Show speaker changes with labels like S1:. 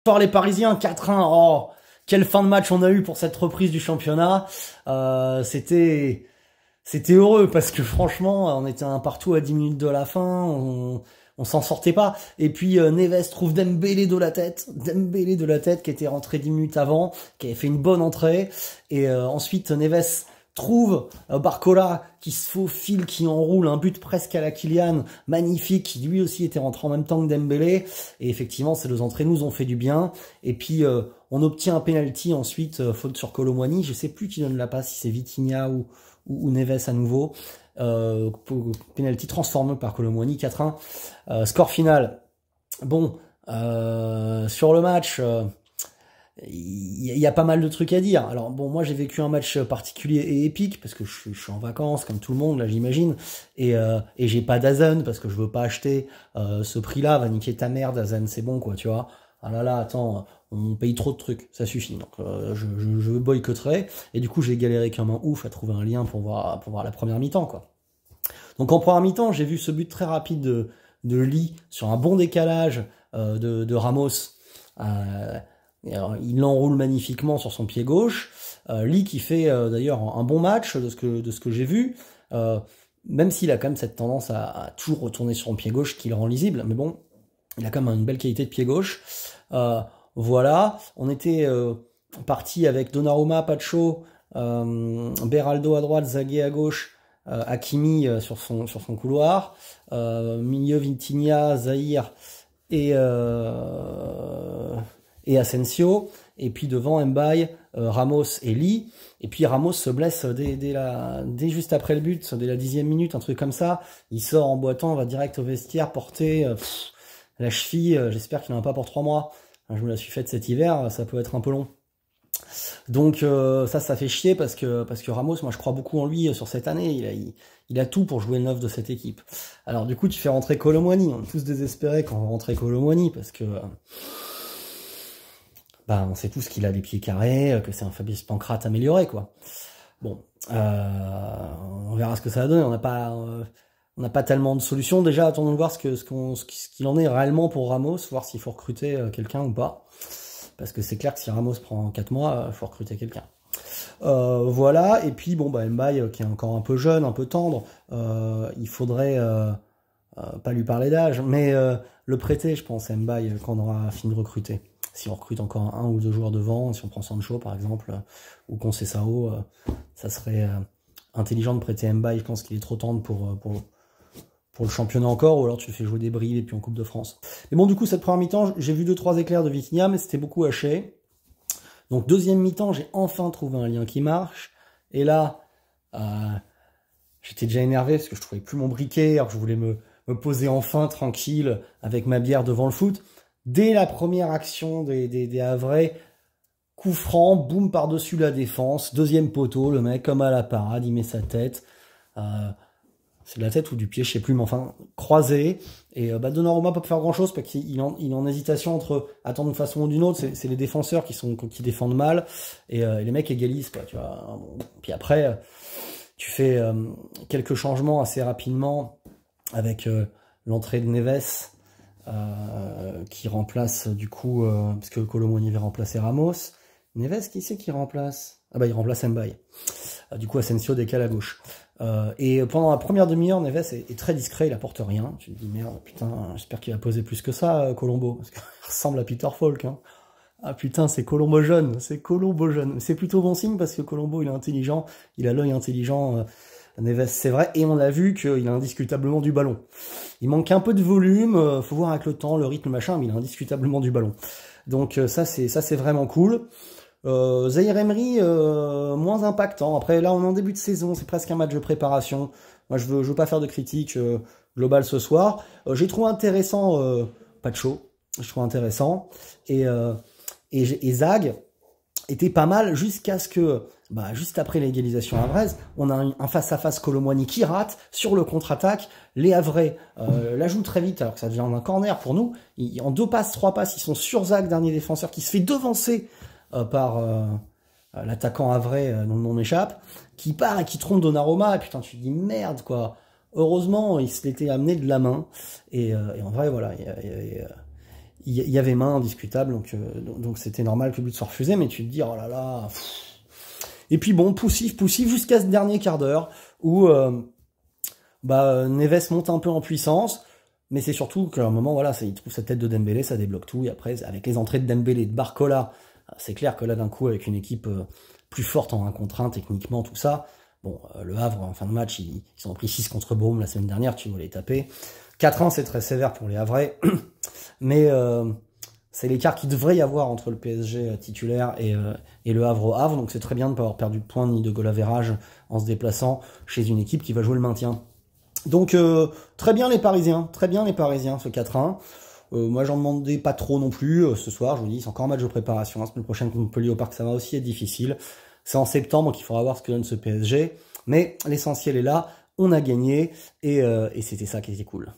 S1: Par les Parisiens, 4-1. Oh, quelle fin de match on a eu pour cette reprise du championnat. C'était heureux parce que franchement, on était un partout à 10 minutes de la fin. On s'en sortait pas. Et puis Neves trouve Dembélé de la tête. Dembélé de la tête qui était rentré 10 minutes avant, qui avait fait une bonne entrée. Et ensuite, Neves trouve Barcola qui se faufile, qui enroule un but presque à la Kylian, magnifique, qui lui aussi était rentré en même temps que Dembélé. Et effectivement, ces deux entrées nous ont fait du bien. Et puis, on obtient un penalty ensuite, faute sur Kolo Muani. Je sais plus qui donne la passe, si c'est Vitinha ou Neves à nouveau. Penalty transformé par Kolo Muani, 4-1. Score final. Bon, sur le match... il y a pas mal de trucs à dire. Alors bon, moi j'ai vécu un match particulier et épique parce que je suis en vacances comme tout le monde là, j'imagine, et j'ai pas DAZN parce que je veux pas acheter ce prix-là. Va niquer ta mère, DAZN, c'est bon quoi, tu vois. Ah là là, attends, on paye trop de trucs, ça suffit. Donc je boycotterai, et du coup j'ai galéré comme un ouf à trouver un lien pour voir la première mi-temps quoi. Donc en première mi-temps, j'ai vu ce but très rapide de Lee sur un bon décalage de Ramos. Alors, il l'enroule magnifiquement sur son pied gauche. Lee qui fait d'ailleurs un bon match de ce que j'ai vu, même s'il a quand même cette tendance à toujours retourner sur son pied gauche qui le rend lisible, mais bon, il a quand même une belle qualité de pied gauche. Voilà, on était parti avec Donnarumma, Pacho, Beraldo à droite, Zagué à gauche, Hakimi sur son couloir, milieu Vitinha, Zahir et Asensio, et puis devant Mbaye, Ramos et Lee. Et puis Ramos se blesse dès juste après le but, dès la 10e minute, un truc comme ça. Il sort en boitant, va direct au vestiaire, porter la cheville. J'espère qu'il n'en a pas pour 3 mois. Je me la suis faite cet hiver, ça peut être un peu long. Donc ça fait chier parce que Ramos, moi je crois beaucoup en lui sur cette année. Il a tout pour jouer le 9 de cette équipe. Alors du coup tu fais rentrer Kolo Muani. On est tous désespérés quand on va rentrer Kolo Muani parce que on sait tous qu'il a les pieds carrés, que c'est un Fabrice Pancrate amélioré, quoi. Bon, on verra ce que ça va donner. On n'a pas tellement de solutions. Déjà, attendons de voir ce qu'il en est réellement pour Ramos, voir s'il faut recruter quelqu'un ou pas. Parce que c'est clair que si Ramos prend 4 mois, il faut recruter quelqu'un. Voilà, et puis bon, Mbaye, qui est encore un peu jeune, un peu tendre, il faudrait pas lui parler d'âge, mais le prêter, je pense, Mbaye, quand on aura fini de recruter. Si on recrute encore un ou deux joueurs devant, si on prend Sancho par exemple, ou Conceição, ça serait intelligent de prêter Mbaye. Je pense qu'il est trop tendre pour le championnat encore, ou alors tu fais jouer des Brives et puis en Coupe de France. Mais bon, du coup, cette première mi-temps, j'ai vu 2-3 éclairs de Vitinha, mais c'était beaucoup haché. Donc deuxième mi-temps, j'ai enfin trouvé un lien qui marche. Et là, j'étais déjà énervé parce que je trouvais plus mon briquet, alors que je voulais me poser enfin tranquille avec ma bière devant le foot. Dès la première action des Havrais, coup franc, boum par-dessus la défense, deuxième poteau, le mec comme à la parade, il met sa tête, c'est de la tête ou du pied, je sais plus, mais enfin, croisé, et Donnarumma peut pas faire grand-chose parce qu'il est en hésitation entre attendre d'une façon ou d'une autre, c'est les défenseurs qui défendent mal, et les mecs égalisent, quoi, tu vois. Puis après, tu fais quelques changements assez rapidement avec l'entrée de Neves, qui remplace du coup, parce que Kolo Muani va remplacer Ramos. Neves, qui c'est qui remplace? Ah il remplace Mbaye. Du coup, Asensio décale à gauche. Et pendant la première demi-heure, Neves est très discret, il apporte rien. Tu te dis, merde, putain, j'espère qu'il va poser plus que ça, Colombo, parce qu'il ressemble à Peter Falk, hein. Ah putain, c'est Colombo jeune, c'est Colombo jeune. C'est plutôt bon signe parce que Colombo, il est intelligent, il a l'œil intelligent. Neves, c'est vrai, et on a vu qu'il a indiscutablement du ballon. Il manque un peu de volume, faut voir avec le temps, le rythme, machin, mais il a indiscutablement du ballon. Donc ça c'est vraiment cool. Zahir Emery, moins impactant. Après là on est en début de saison, c'est presque un match de préparation. Moi je veux pas faire de critique globale ce soir. J'ai trouvé intéressant Pacho, je trouve intéressant, et Zag était pas mal jusqu'à ce que, juste après l'égalisation havraise, on a un face-à-face Kolo Muani qui rate sur le contre-attaque. Les Havrais la jouent très vite alors que ça devient un corner pour nous. En 2 passes, 3 passes, ils sont sur Zag, dernier défenseur, qui se fait devancer par l'attaquant havrais dont le nom m'échappe, qui part et qui trompe Donnarumma. Et putain, tu te dis merde quoi. Heureusement, il se l'était amené de la main. Et en vrai, voilà, il y avait main indiscutable, donc c'était normal que le but soit refusé, mais tu te dis, oh là là... Et puis bon, poussif, jusqu'à ce dernier quart d'heure, où Neves monte un peu en puissance, mais c'est surtout qu'à un moment, voilà, il trouve cette tête de Dembélé, ça débloque tout, et après, avec les entrées de Dembélé, de Barcola, c'est clair que là, d'un coup, avec une équipe plus forte en 1 contre 1, techniquement, tout ça, bon, le Havre, en fin de match, ils ont pris 6 contre Brome la semaine dernière, tu vois les taper. 4-1, c'est très sévère pour les Havrais, mais c'est l'écart qu'il devrait y avoir entre le PSG titulaire et le Havre au Havre, donc c'est très bien de ne pas avoir perdu de points ni de goal average en se déplaçant chez une équipe qui va jouer le maintien. Donc très bien les Parisiens, ce 4-1. Moi j'en demandais pas trop non plus ce soir, je vous dis, c'est encore un match de préparation, la semaine prochaine contre Montpellier au Parc, ça va aussi être difficile. C'est en septembre qu'il faudra voir ce que donne ce PSG, mais l'essentiel est là, on a gagné, et c'était ça qui était cool.